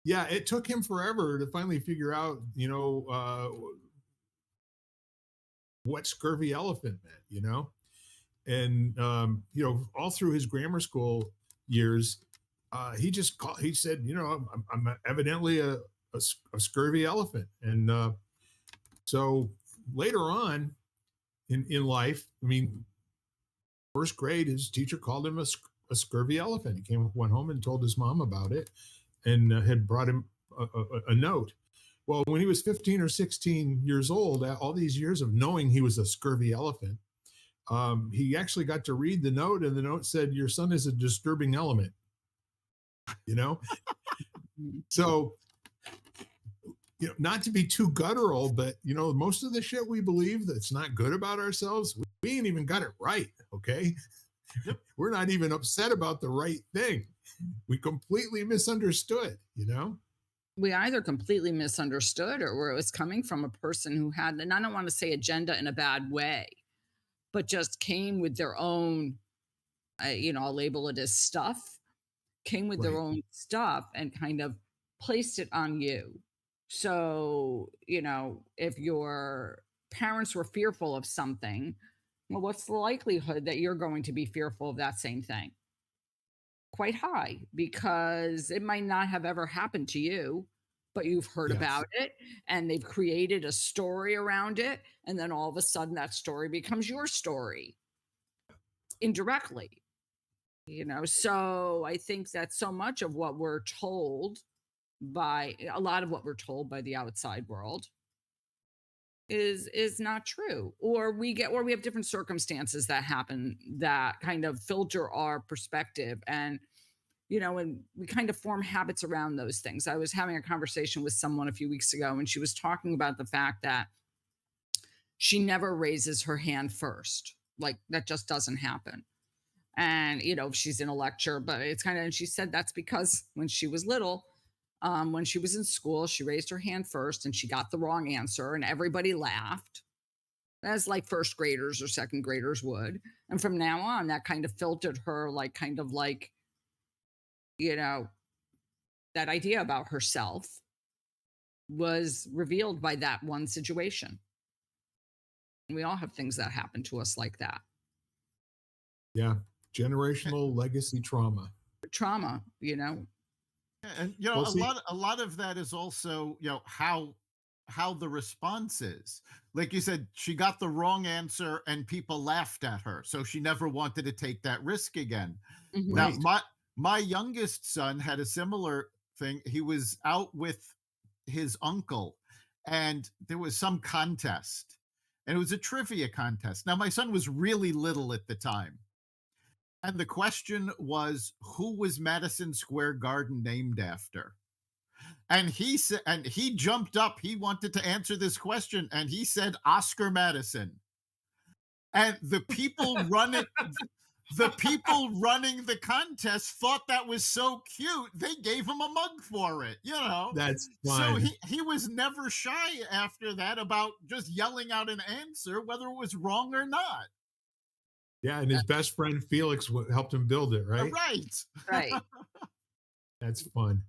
yeah, it took him forever to finally figure out, what scurvy elephant meant, and all through his grammar school years, he said, I'm evidently a scurvy elephant. And so later on in life, I mean, first grade, his teacher called him a scurvy elephant. He went home and told his mom about it, and had brought him a note. Well, when he was 15 or 16 years old, all these years of knowing he was a scurvy elephant, he actually got to read the note, and the note said, "Your son is a disturbing element." You know, so not to be too guttural, but most of the shit we believe that's not good about ourselves, we ain't even got it right. Okay, Yep. We're not even upset about the right thing. We completely misunderstood. We either completely misunderstood or it was coming from a person who had, and I don't want to say agenda in a bad way, but just came with their own, I'll label it as stuff, came with their Right. own stuff and kind of placed it on you. So, if your parents were fearful of something, well, what's the likelihood that you're going to be fearful of that same thing? Quite high, because it might not have ever happened to you, but you've heard Yes. about it and they've created a story around it. And then all of a sudden that story becomes your story indirectly. So I think that so much of what we're told by a lot of what we're told by the outside world is not true, or we have different circumstances that happen that kind of filter our perspective, and we kind of form habits around those things. I was having a conversation with someone a few weeks ago, and she was talking about the fact that she never raises her hand first. Like, that just doesn't happen. And, she's in a lecture, but it's kind of, and she said that's because when she was little, when she was in school, she raised her hand first and she got the wrong answer, and everybody laughed, as like first graders or second graders would. And from now on, that kind of filtered her, like, kind of like, you know, that idea about herself was revealed by that one situation. And we all have things that happen to us like that. Yeah. Generational legacy trauma. Trauma. And Well, see, a lot of that is also how the response is. Like you said, she got the wrong answer and people laughed at her, so she never wanted to take that risk again. Now, Mhm. right. my youngest son had a similar thing. He was out with his uncle, and there was some contest, and it was a trivia contest. Now, my son was really little at the time, and the question was, who was Madison Square Garden named after? And he said, and he jumped up. He wanted to answer this question, and he said Oscar Madison. And the people running the people running the contest thought that was so cute, they gave him a mug for it, you know? That's So fun. he was never shy after that about just yelling out an answer, whether it was wrong or not. Yeah, and his best friend Felix helped him build it, right? Right. Right. That's fun.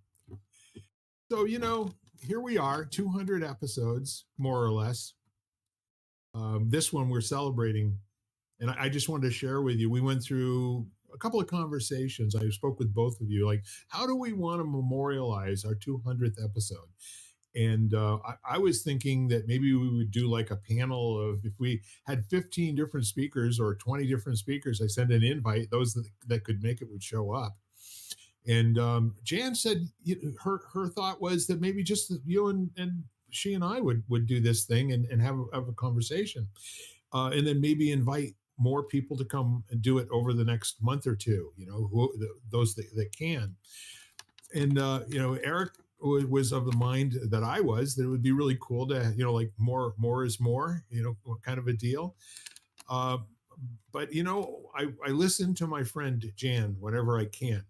So, here we are, 200 episodes, more or less. This one we're celebrating. And I just wanted to share with you, we went through a couple of conversations. I spoke with both of you, like, how do we want to memorialize our 200th episode? And I was thinking that maybe we would do like a panel of, if we had 15 different speakers or 20 different speakers, I send an invite, those that could make it would show up. And Jan said her thought was that maybe just you and she and I would do this thing and have a conversation, and then maybe invite more people to come and do it over the next month or two. Those that can. And Eric was of the mind that I was, that it would be really cool to like more is more, kind of a deal. Uh, but I listen to my friend Jan whenever I can.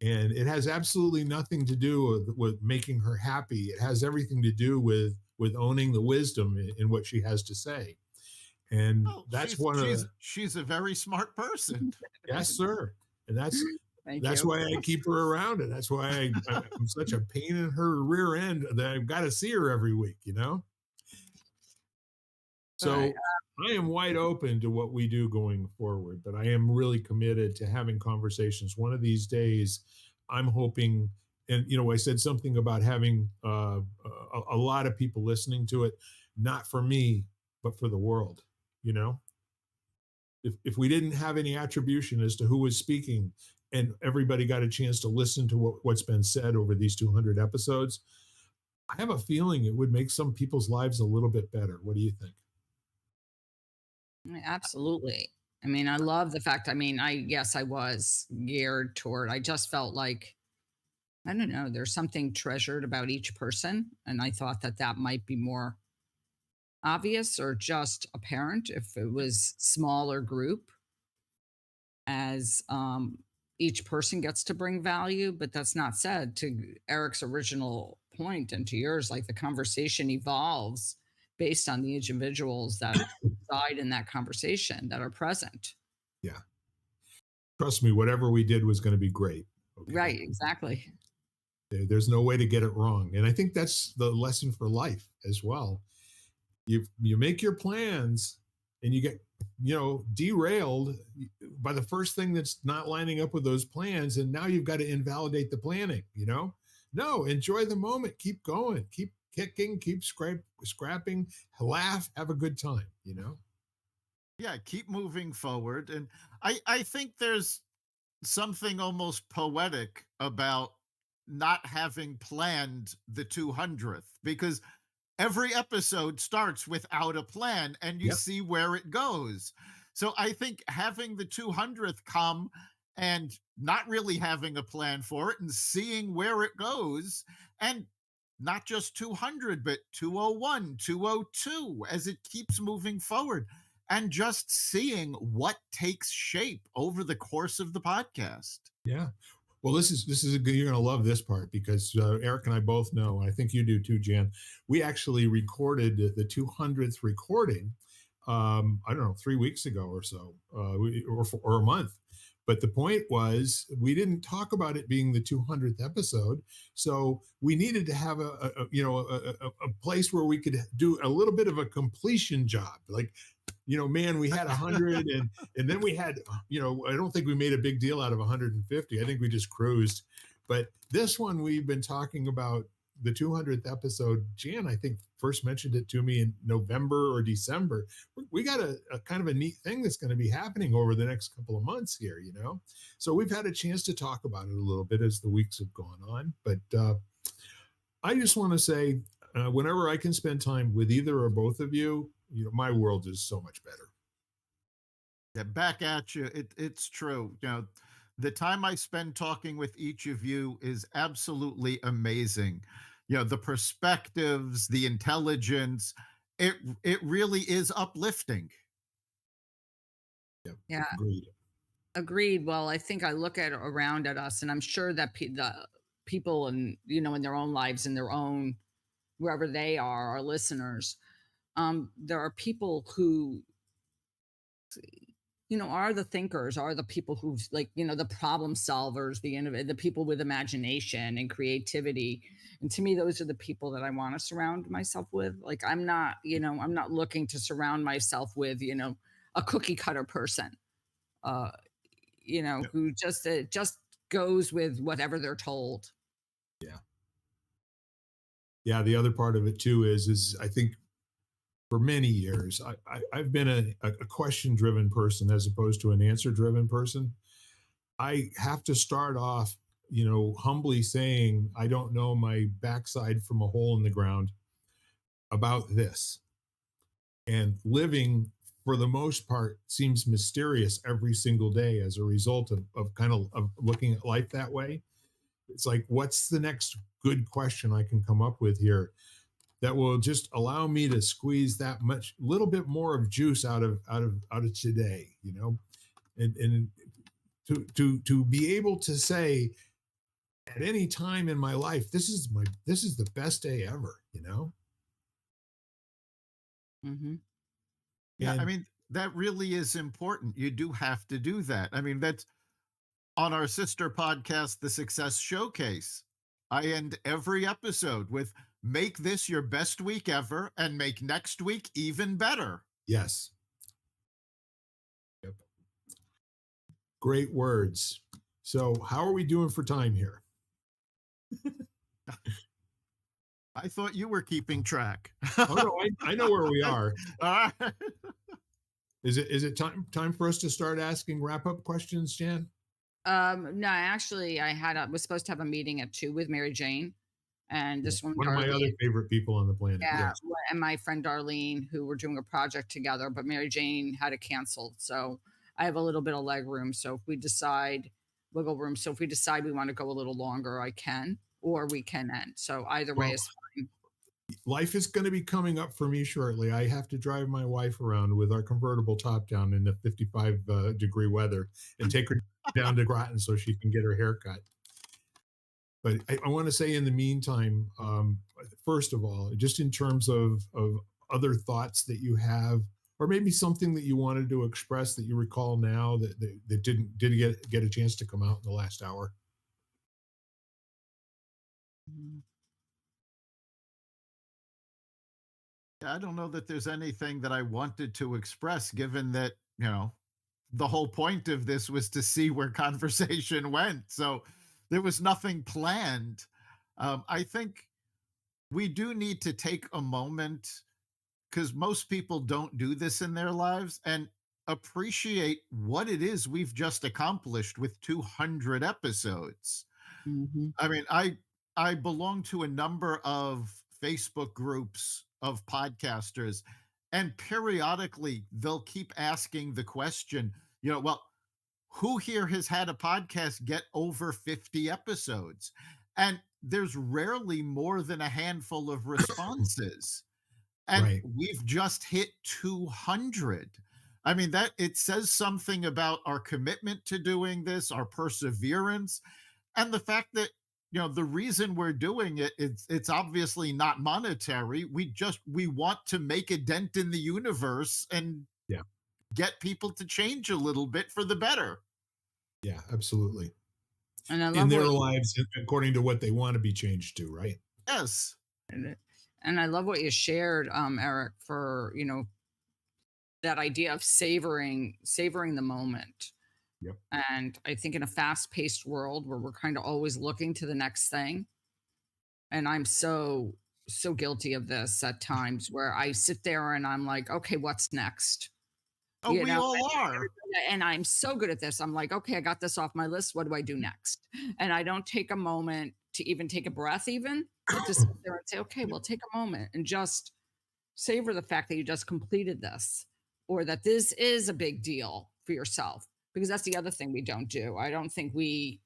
And it has absolutely nothing to do with making her happy. It has everything to do with owning the wisdom in what she has to say. And Oh, that's one of the, she's a very smart person. yes, sir. And that's Thank that's you. why I keep her around, and that's why I'm such a pain in her rear end that I've got to see her every week. So Right. I am wide open to what we do going forward, but I am really committed to having conversations. One of these days, I'm hoping, and I said something about having a lot of people listening to it, not for me, but for the world. If we didn't have any attribution as to who was speaking, and everybody got a chance to listen to what's been said over these 200 episodes, I have a feeling it would make some people's lives a little bit better. What do you think? Absolutely. I mean, I love the fact, I mean, yes, I was geared toward, I just felt like, I don't know, there's something treasured about each person. And I thought that that might be more obvious or just apparent if it was smaller group, as each person gets to bring value. But that's not said to Eric's original point and to yours, like the conversation evolves based on the individuals that reside in that conversation that are present. Yeah. Trust me, whatever we did was going to be great. Okay. Right, exactly. There's no way to get it wrong. And I think that's the lesson for life as well. You make your plans and you get, derailed by the first thing that's not lining up with those plans. And now you've got to invalidate the planning, No, enjoy the moment. Keep going. Keep kicking. Keep scrapping. Laugh. Have a good time. Yeah, keep moving forward. And I think there's something almost poetic about not having planned the 200th, because every episode starts without a plan and you Yep. see where it goes. So I think having the 200th come and not really having a plan for it and seeing where it goes, and not just 200, but 201, 202, as it keeps moving forward, and just seeing what takes shape over the course of the podcast. Yeah. Well, this is a good. You're going to love this part because Eric and I both know, and I think you do too, Jan. We actually recorded the 200th recording. I don't know, 3 weeks ago or so, or a month. But the point was, we didn't talk about it being the 200th episode, so we needed to have a place where we could do a little bit of a completion job, like man, we had 100 and then we had, I don't think we made a big deal out of 150. I think we just cruised. But this one, we've been talking about the 200th episode. Jan, I think, first mentioned it to me in November or December. We got a kind of a neat thing that's going to be happening over the next couple of months here, So we've had a chance to talk about it a little bit as the weeks have gone on. But I just want to say, whenever I can spend time with either or both of you, my world is so much better. Yeah, back at you. It's true. The time I spend talking with each of you is absolutely amazing. The perspectives, the intelligence, it really is uplifting. Yep. Yeah. Agreed. Agreed. Well, I think I look at around at us, and I'm sure that the people and in their own lives, in their own wherever they are, our listeners, there are people who are the thinkers, are the people who's like, the problem solvers, the people with imagination and creativity. And to me, those are the people that I want to surround myself with. Like, I'm not looking to surround myself with, a cookie cutter person, uh, Yep. who just goes with whatever they're told. Yeah. Yeah. The other part of it too is I think for many years, I've been a question driven person as opposed to an answer driven person. I have to start off, humbly saying, I don't know my backside from a hole in the ground about this. And living, for the most part, seems mysterious every single day as a result of kind of looking at life that way. It's like, what's the next good question I can come up with here that will just allow me to squeeze that much little bit more of juice out of today, and to be able to say at any time in my life, this is the best day ever, Hmm. Yeah, I and mean, that really is important. You do have to do that. I mean, that's on our sister podcast, The Success Showcase. I end every episode with make this your best week ever and make next week even better. yes, yep, great words. So how are we doing for time here? I thought you were keeping track. Oh no, I know where we are. All right. Is it time for us to start asking wrap up questions, Jan? No, actually, was supposed to have a meeting at 2 with Mary Jane, and Yeah. this one, One of my other Darlene. favorite people on the planet. Yeah, Yes. and my friend Darlene, who were doing a project together, but Mary Jane had to cancel. So I have a little bit of leg room. So if we decide wiggle room. So if we decide we want to go a little longer, I can, or we can end. So either way Well, is fine. life is going to be coming up for me shortly. I have to drive my wife around with our convertible top down in the 55 degree weather and take her down to Groton so she can get her hair cut. But I want to say in the meantime, first of all, just in terms of other thoughts that you have, or maybe something that you wanted to express that you recall now that didn't get a chance to come out in the last hour. Mhm. I don't know that there's anything that I wanted to express, given that, the whole point of this was to see where conversation went. So there was nothing planned. I think we do need to take a moment because most people don't do this in their lives and appreciate what it is we've just accomplished with 200 episodes. Mhm. I mean, I belong to a number of Facebook groups of podcasters, and periodically they'll keep asking the question, well, who here has had a podcast get over 50 episodes? And there's rarely more than a handful of responses. And Right. we've just hit 200. I mean, that it says something about our commitment to doing this, our perseverance, and the fact that the reason we're doing it, it's obviously not monetary. We want to make a dent in the universe and Yeah. get people to change a little bit for the better. Yeah. Absolutely. And I In love their what lives, according to what they want to be changed to. Right. Yes. and I love what you shared, Eric, for that idea of savoring the moment. Yep. And I think in a fast-paced world where we're kind of always looking to the next thing, and I'm so guilty of this at times where I sit there and I'm like, okay, what's next? Oh, You we know, all are. and I'm so good at this. I'm like, okay, I got this off my list. What do I do next? And I don't take a moment to even take a breath, even, but to sit there and say, okay, well, take a moment and just savor the fact that you just completed this, or that this is a big deal for yourself, because that's the other thing we don't do. I don't think we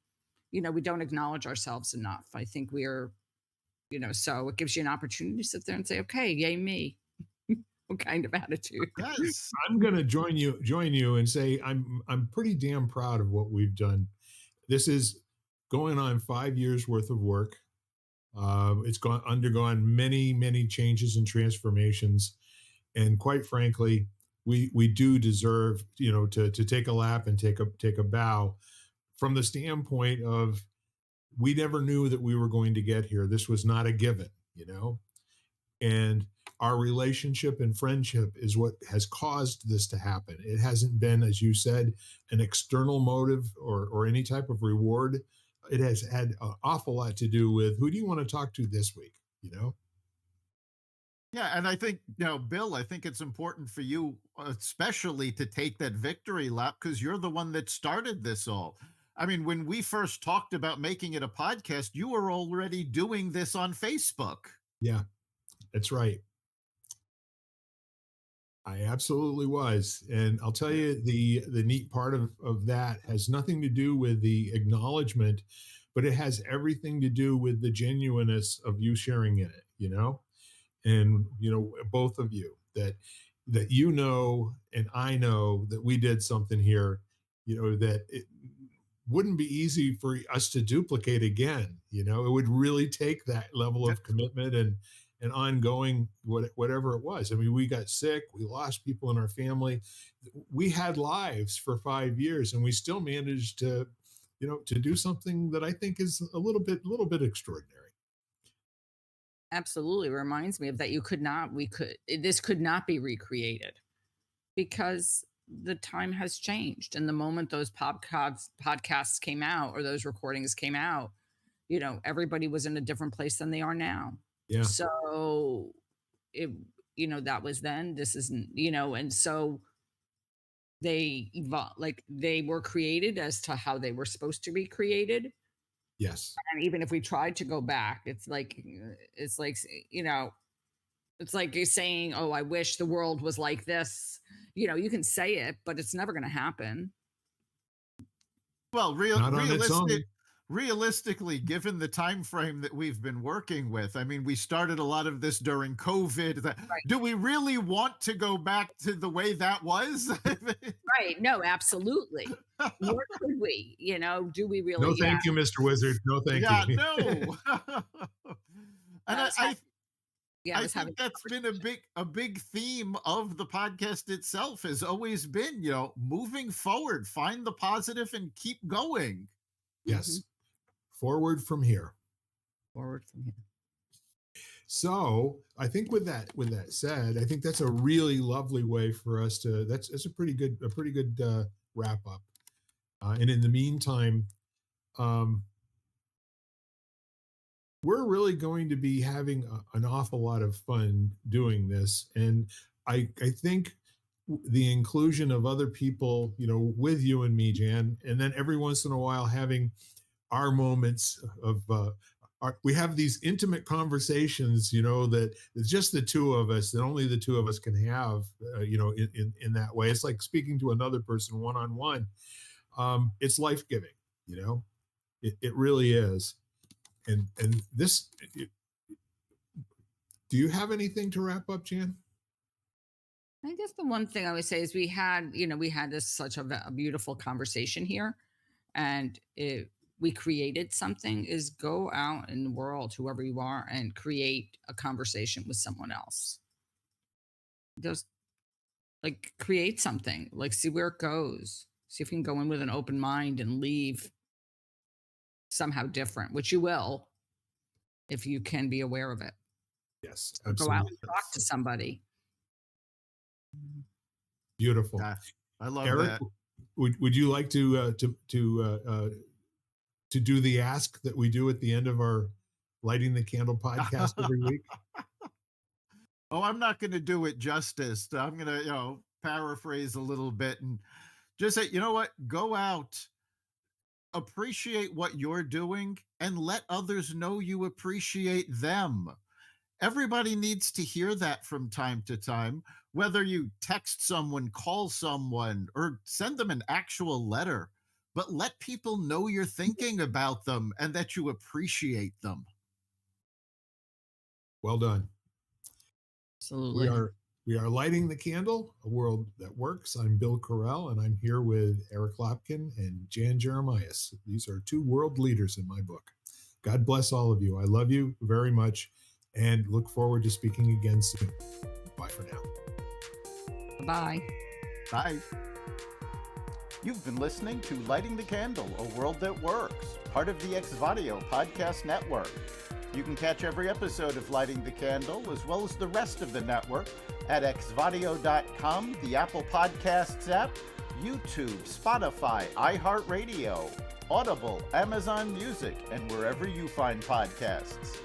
don't acknowledge ourselves enough. I think we're, so it gives you an opportunity to sit there and say, okay, yay me. kind of attitude. Yes. I'm going to join you and say I'm pretty damn proud of what we've done. This is going on 5 years worth of work. It's gone undergone many changes and transformations, and quite frankly, we do deserve, to take a lap and take a bow, from the standpoint of, we never knew that we were going to get here. This was not a given. And our relationship and friendship is what has caused this to happen. It hasn't been, as you said, an external motive or any type of reward. It has had an awful lot to do with, who do you want to talk to this week? Yeah, and I think, Bill, I think it's important for you, especially, to take that victory lap, because you're the one that started this all. I mean, when we first talked about making it a podcast, you were already doing this on Facebook. Yeah, that's right. I absolutely was. And I'll tell you, the neat part of that has nothing to do with the acknowledgement, but it has everything to do with the genuineness of you sharing in it. And both of you, that and I know that we did something here, that it wouldn't be easy for us to duplicate again. It would really take that level of commitment and ongoing, whatever it was. I mean, we got sick, we lost people in our family, we had lives for 5 years, and we still managed to do something that I think is a little bit extraordinary. Absolutely reminds me of that. This could not be recreated because the time has changed. And the moment those podcasts came out, or those recordings came out, everybody was in a different place than they are now. Yeah. So it, that was then, this isn't, and so they evolved, like they were created as to how they were supposed to be created. Yes. And even if we tried to go back, it's like, it's like you're saying, "Oh, I wish the world was like this." You can say it, but it's never going to happen. Well, Not on its own. realistically, given the time frame that we've been working with, I mean, we started a lot of this during COVID. Right. Do we really want to go back to the way that was? Right. No, absolutely. Nor could we, do we really? No, Yeah. thank you, Mr. Wizard. No, thank Yeah, you. no. And I was I yeah, I I was having think that's been a big theme of the podcast itself, has always been, moving forward, find the positive and keep going. Mhm. Yes. Forward from here. Forward from here. So I think with that said, I think that's a really lovely way for us to. That's a pretty good wrap up. And in the meantime, um, we're really going to be having an awful lot of fun doing this, and I think the inclusion of other people, with you and me, Jan, and then every once in a while having our moments of we have these intimate conversations, that it's just the two of us, that only the two of us can have, in that way. It's like speaking to another person one on one. It's life giving. It really is. And this, do you have anything to wrap up, Jan? I guess the one thing I would say is we had this such a beautiful conversation here, and we created something. Is go out in the world, whoever you are, and create a conversation with someone else. Just like create something, like see where it goes. See if you can go in with an open mind and leave somehow different, which you will if you can be aware of it. Yes, Or go out absolutely. and talk to somebody. Beautiful. Yeah, I love Eric, that. would you like to do the ask that we do at the end of our Lighting the Candle podcast every week? Oh, I'm not going to do it justice. I'm going to, paraphrase a little bit and just say, you know what? Go out, appreciate what you're doing, and let others know you appreciate them. Everybody needs to hear that from time to time, whether you text someone, call someone, or send them an actual letter. But let people know you're thinking about them and that you appreciate them. Well done. We Absolutely. are We are Lighting the Candle, a world that works. I'm Bill Correll, and I'm here with Eric Lopkin and Jan Jeremias. These are two world leaders in my book. God bless all of you. I love you very much and look forward to speaking again soon. Bye for now. Bye. Bye. You've been listening to Lighting the Candle, a world that works, part of the Exvadio podcast network. You can catch every episode of Lighting the Candle, as well as the rest of the network, at exvadio.com, the Apple Podcasts app, YouTube, Spotify, iHeartRadio, Audible, Amazon Music, and wherever you find podcasts.